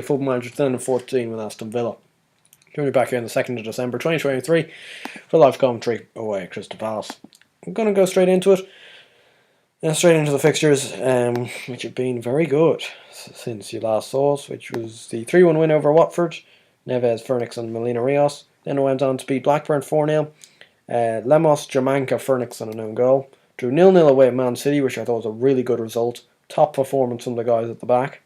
Football Manager 2014 with Aston Villa. Joining me back here on the 2nd of December 2023 for live commentary away at Crystal Palace. I'm going to go straight into it. Straight into the fixtures, which have been very good since you last saw us, which was the 3-1 win over Watford, Neves, Furnix and Molina Rios. Then it went on to beat Blackburn 4-0. Lemos, Jamanka, Furnix and an own goal. Drew 0-0 away at Man City, which I thought was a really good result. Top performance from the guys at the back.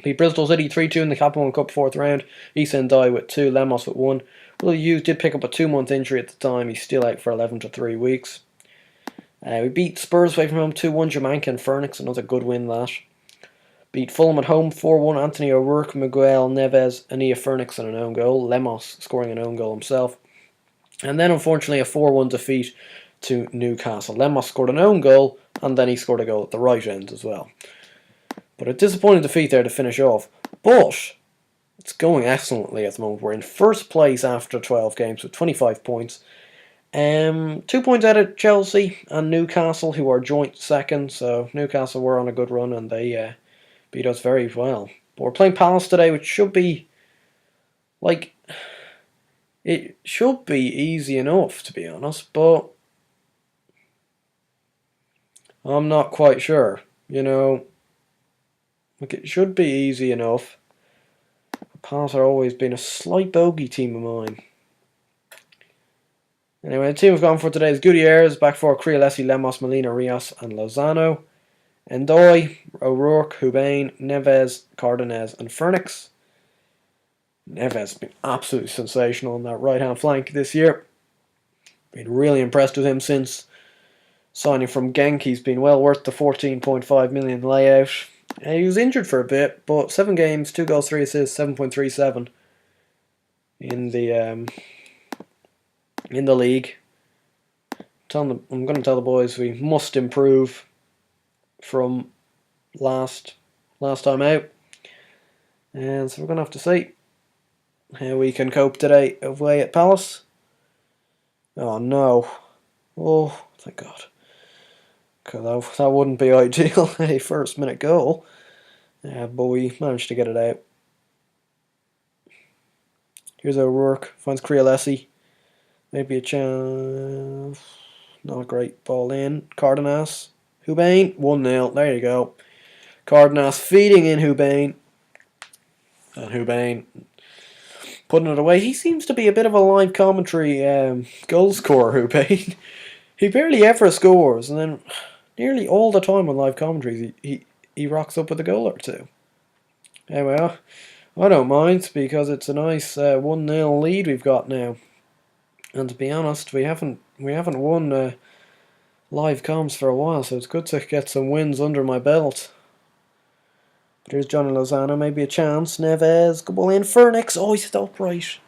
Beat Bristol City 3-2 in the Capital Cup 4th round. Issa Ndiaye with 2, Lemos with 1. Will Hughes did pick up a 2-month injury at the time. He's still out for 11 to 3 weeks. We beat Spurs away from home 2-1, Jamanka and Furnix, another good win that. Beat Fulham at home 4-1, Anthony O'Rourke, Miguel, Neves, Ania Furnix and an own goal. Lemos scoring an own goal himself. And then unfortunately a 4-1 defeat to Newcastle. Lemos scored an own goal and then he scored a goal at the right end as well. But a disappointing defeat there to finish off. But it's going excellently at the moment. We're in first place after 12 games with 25 points. 2 points out of Chelsea and Newcastle, who are joint second. So Newcastle were on a good run and they beat us very well. But we're playing Palace today, which should be it should be easy enough, to be honest. But I'm not quite sure. It should be easy enough. Palace have always been a slight bogey team of mine. Anyway, the team we've gone for today is Gutierrez, back four, Crealesi, Lemos, Molina, Rios and Lozano. Ndiaye, O'Rourke, Hubain, Neves, Cardenas and Furnix. Neves has been absolutely sensational on that right-hand flank this year. Been really impressed with him since signing from Genk. He's been well worth the 14.5 million layout. He was injured for a bit, but 7 games, 2 goals, 3 assists, 7.37 in the league. I'm going to tell the boys we must improve from last time out, and so we're going to have to see how we can cope today away at Palace. Oh no! Oh, thank God. Because that wouldn't be ideal, a first minute goal. But we managed to get it out. Here's O'Rourke, finds Crealesi. Maybe a chance. Not a great ball in. Cardenas. Hubain, 1-0. There you go. Cardenas feeding in Hubain. And Hubain putting it away. He seems to be a bit of a live commentary goal scorer, Hubain. He barely ever scores, and then nearly all the time on live commentaries he rocks up with a goal or two. Anyway, I don't mind because it's a nice 1-0 lead we've got now. And to be honest, we haven't won live comms for a while, so it's good to get some wins under my belt. But here's Johnny Lozano, maybe a chance. Neves, good ball in. Furnix, oh, he's hit upright.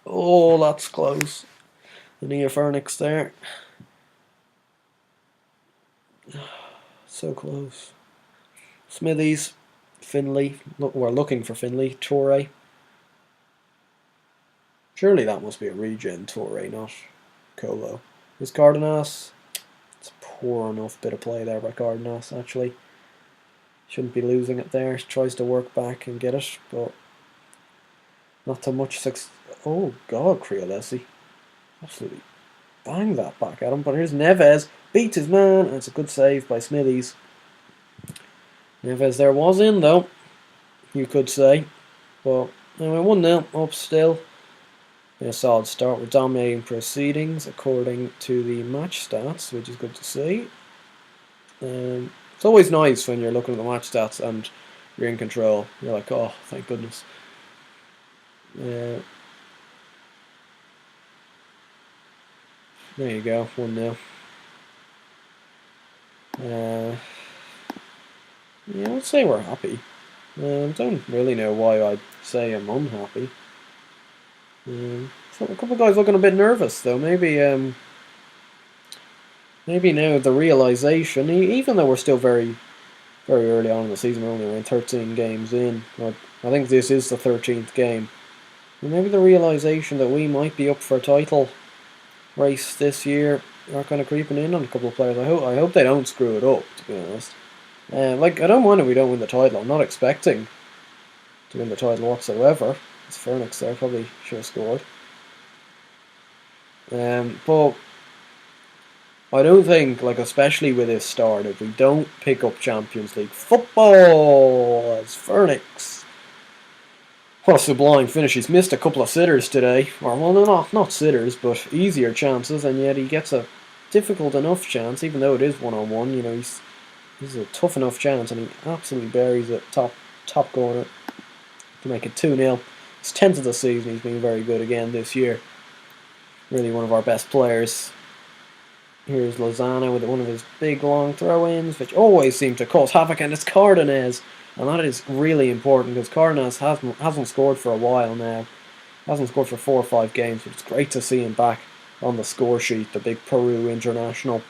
Oh, that's close. Ania Furnix there. So close. Smithies, Finley. Look, we're looking for Finley. Torre. Surely that must be a regen Torre, not Colo. Is Cardenas? It's a poor enough bit of play there by Cardenas, actually. Shouldn't be losing it there. Tries to work back and get it, but not too much success. Oh God, Crealesi. Absolutely bang that back at him. But here's Neves. Beats his man, and it's a good save by Smithies. Neves there was in, though, you could say. But anyway, 1-0 up still. A solid start. We're dominating proceedings according to the match stats, which is good to see. It's always nice when you're looking at the match stats and you're in control. You're like, oh, thank goodness. There you go, 1-0. Yeah, I'd say we're happy. Don't really know why I'd say I'm unhappy. So a couple of guys looking a bit nervous though. Maybe now the realization, even though we're still very, very early on in the season, we're only around 13 games in. I think this is the 13th game. And maybe the realization that we might be up for a title race this year are kind of creeping in on a couple of players. I hope they don't screw it up, to be honest. I don't mind if we don't win the title. I'm not expecting to win the title whatsoever. It's Phoenix there, probably should have scored. But I don't think, like, especially with this start, if we don't pick up Champions League football as Phoenix. What a sublime finish. He's missed a couple of sitters today. Or, well, no, not sitters, but easier chances, and yet he gets a difficult enough chance, even though it is one-on-one. You know, this is a tough enough chance, and he absolutely buries it top corner to make it 2-0. His 10th of the season. He's been very good again this year. Really one of our best players. Here's Lozano with one of his big long throw-ins, which always seem to cause havoc, and it's Cardenas. And that is really important, because Cardenas hasn't scored for a while now. Hasn't scored for 4 or 5 games, but it's great to see him back on the score sheet, the big Peru international.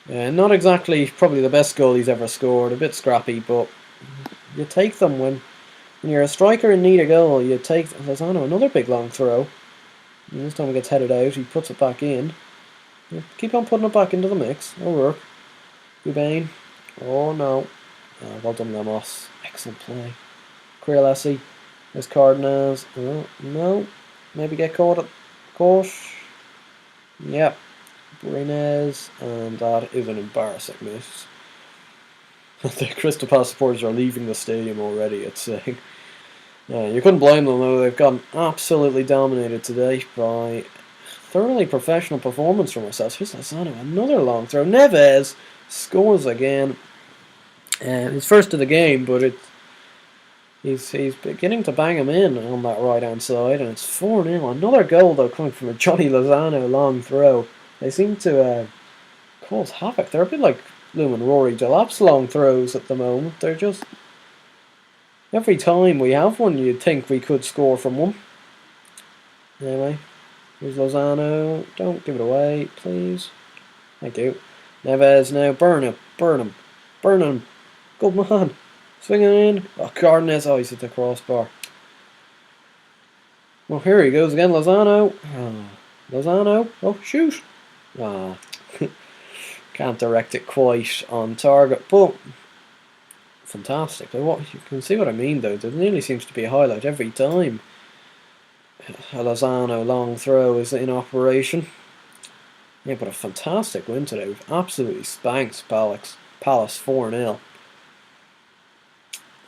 Not exactly probably the best goal he's ever scored, a bit scrappy, but you take them when you're a striker in need of goal. You take Lozano, another big long throw. And this time it gets headed out, he puts it back in. You keep on putting it back into the mix. It'll work. Ubane. Oh no. Well done, Lemos. Excellent play. Creolesi. There's Cardenas. Oh, no. Maybe get caught. Yep. Brunez. And that is an embarrassing miss. The Crystal Palace supporters are leaving the stadium already, it's saying. You couldn't blame them, though. They've gotten absolutely dominated today by thoroughly professional performance from ourselves. Here's Lozano, another long throw. Neves scores again. His first of the game, but he's beginning to bang him in on that right-hand side, and it's 4-0. Another goal, though, coming from a Johnny Lozano long throw. They seem to cause havoc. They're a bit like Lumen Rory Delap's long throws at the moment. They're just... Every time we have one, you'd think we could score from one. Anyway, here's Lozano. Don't give it away, please. Thank you. Neves now. Burn him. Good man. Swinging in. Oh, Cardenas. Oh, he's at the crossbar. Well, here he goes again. Lozano. Oh, Lozano. Oh, shoot. Ah. Can't direct it quite on target, but... Fantastic. You can see what I mean, though. There nearly seems to be a highlight every time a Lozano long throw is in operation. Yeah, but a fantastic win today. We've absolutely spanked Palace 4-0.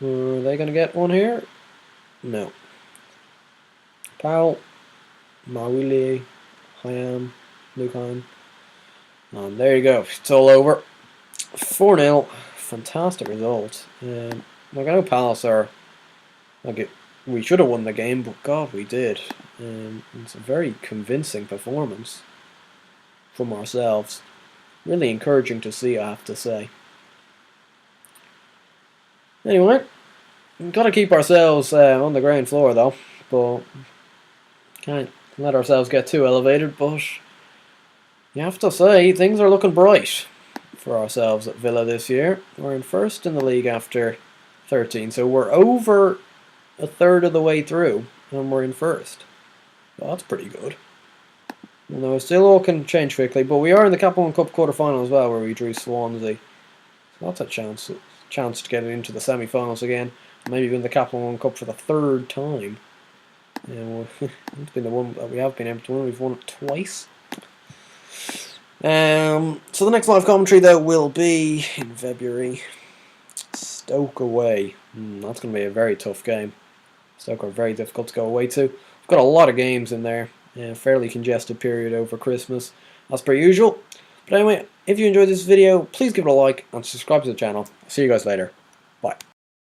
Are they going to get one here? No. Powell, Mawili, Hayam, Lucan. And there you go. It's all over. 4-0. Fantastic result. Like, I know Palace are we should have won the game, but God, we did. It's a very convincing performance from ourselves. Really encouraging to see, I have to say. Anyway, we've got to keep ourselves on the ground floor, though. But can't let ourselves get too elevated. But you have to say, things are looking bright for ourselves at Villa this year. We're in first in the league after 13, so we're over a third of the way through, and we're in first. Well, that's pretty good. Although still all can change quickly, but we are in the Capital One Cup quarter-final as well, where we drew Swansea. So that's a chance to get into the semi-finals again. Maybe win the Capital One Cup for the 3rd time. It's been the one that we have been able to win. We've won it twice. So the next live commentary, though, will be in February. Stoke away. That's going to be a very tough game. Stoke are very difficult to go away to. We've got a lot of games in there. Fairly congested period over Christmas, as per usual. But anyway, if you enjoyed this video, please give it a like and subscribe to the channel. See you guys later. Bye.